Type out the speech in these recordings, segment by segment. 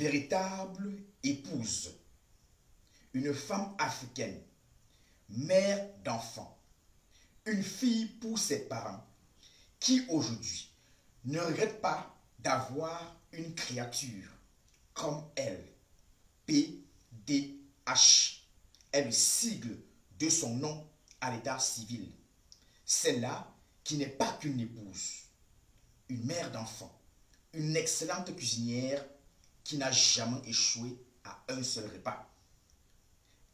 véritable épouse, une femme africaine, mère d'enfants, une fille pour ses parents, qui aujourd'hui ne regrette pas d'avoir une créature comme elle. PDH est le sigle de son nom à l'état civil. Celle-là qui n'est pas qu'une épouse, une mère d'enfants, une excellente cuisinière qui n'a jamais échoué à un seul repas.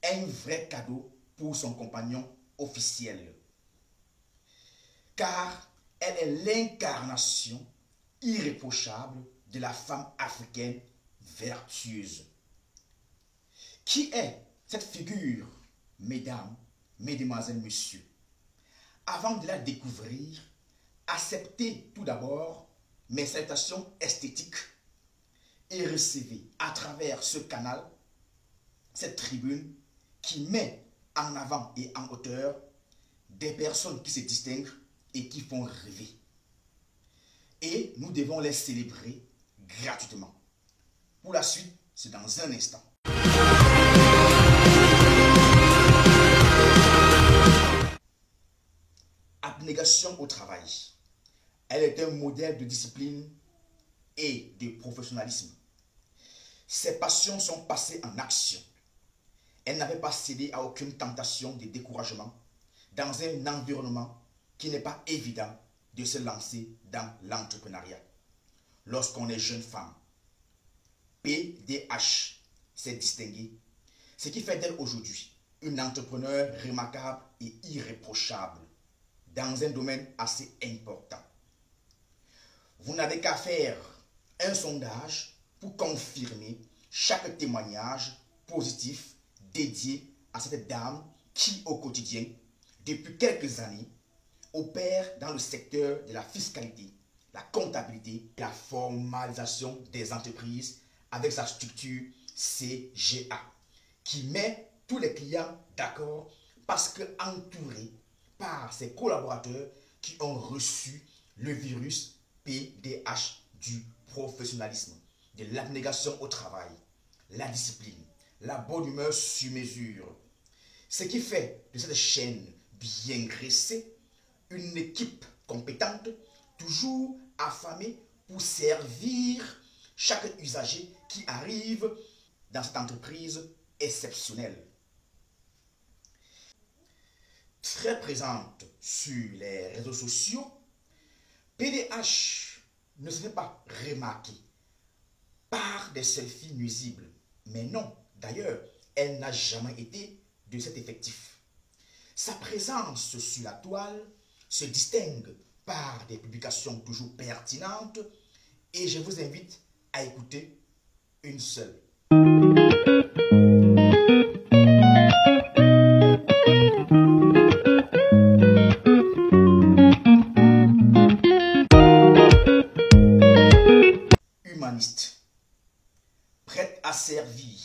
Un vrai cadeau pour son compagnon officiel. Car elle est l'incarnation irréprochable de la femme africaine vertueuse. Qui est cette figure, mesdames, mesdemoiselles, messieurs? Avant de la découvrir, acceptez tout d'abord mes salutations esthétiques et recevez à travers ce canal cette tribune qui met en avant et en hauteur des personnes qui se distinguent et qui font rêver. Et nous devons les célébrer gratuitement. Pour la suite, c'est dans un instant. Abnégation au travail. Elle est un modèle de discipline et de professionnalisme. Ses passions sont passées en action. Elle n'avait pas cédé à aucune tentation de découragement dans un environnement qui n'est pas évident de se lancer dans l'entrepreneuriat. Lorsqu'on est jeune femme, PDH s'est distinguée, ce qui fait d'elle aujourd'hui une entrepreneure remarquable et irréprochable dans un domaine assez important. Vous n'avez qu'à faire un sondage pour confirmer chaque témoignage positif dédié à cette dame qui, au quotidien, depuis quelques années, opère dans le secteur de la fiscalité, la comptabilité et la formalisation des entreprises avec sa structure CGA, qui met tous les clients d'accord parce qu'entourée par ses collaborateurs qui ont reçu le virus PDH du professionnalisme, de l'abnégation au travail, la discipline, la bonne humeur sur mesure. Ce qui fait de cette chaîne bien graissée une équipe compétente, toujours affamée pour servir chaque usager qui arrive dans cette entreprise exceptionnelle. Très présente sur les réseaux sociaux, PDH ne se fait pas remarquer par des selfies nuisibles. Mais non, d'ailleurs, elle n'a jamais été de cet effectif. Sa présence sur la toile se distingue par des publications toujours pertinentes et je vous invite à écouter une seule. Humaniste, prête à servir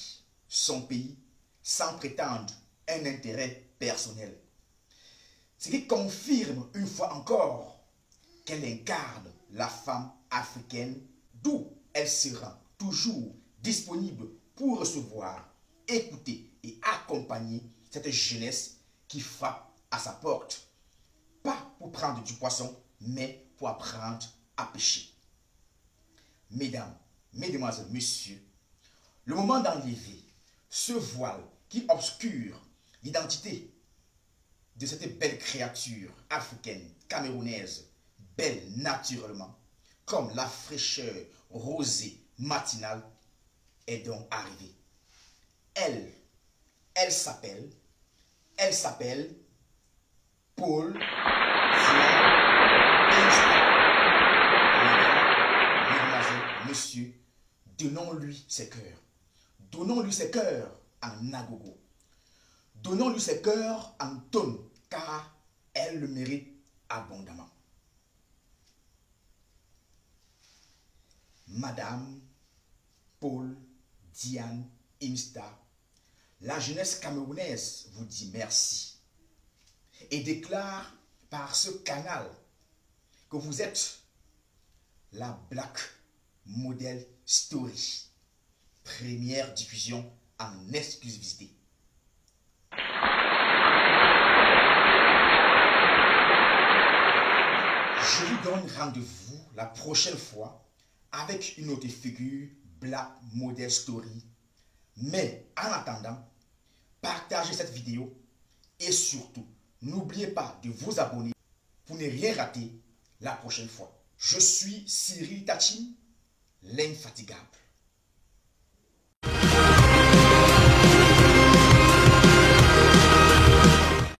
son pays sans prétendre un intérêt personnel. Ce qui confirme une fois encore qu'elle incarne la femme africaine, d'où elle sera toujours disponible pour recevoir, écouter et accompagner cette jeunesse qui frappe à sa porte. Pas pour prendre du poisson, mais pour apprendre à pêcher. Mesdames, mesdemoiselles, messieurs, le moment d'enlever ce voile qui obscure l'identité de cette belle créature africaine, camerounaise, belle naturellement, comme la fraîcheur rosée matinale, est donc arrivée. Elle s'appelle Paul Mesdames, messieurs, donnons-lui ses cœurs. Donnons-lui ses cœurs en agogo. Donnons-lui ses cœurs en tonne, car elle le mérite abondamment. Madame Paul Diane Imsta, la jeunesse camerounaise vous dit merci et déclare par ce canal que vous êtes la Black Model Story. première diffusion en exclusivité. Je vous donne rendez-vous la prochaine fois avec une autre figure Black Model Story. Mais en attendant, partagez cette vidéo et surtout, n'oubliez pas de vous abonner pour ne rien rater la prochaine fois. Je suis Cyril Tachin, l'infatigable.